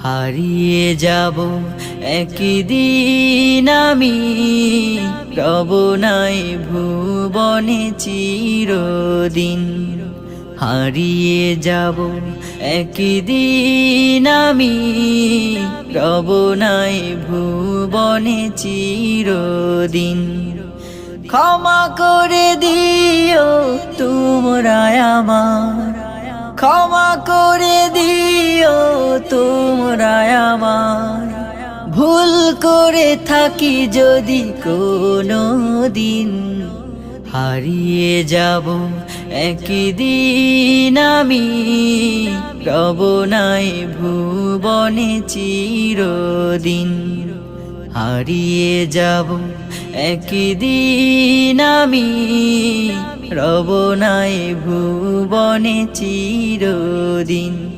হারিয়ে যাব একদিন আমি, রব নাই ভুবনে চিরদিন। হারিয়ে যাব একদিন আমি, রব নাই ভুবনে চিরদিন। ক্ষমা করে দিও তোমরা আমার, ক্ষমা করে দিও তোমরা আমার। ভুল করে থাকি যদি কোনো দিন, হারিয়ে যাব একদিন আমি, রব নাই ভুবনে চিরদিন। হারিয়ে যাব একদিন আমি, রব নাই ভুবনে চিরদিন।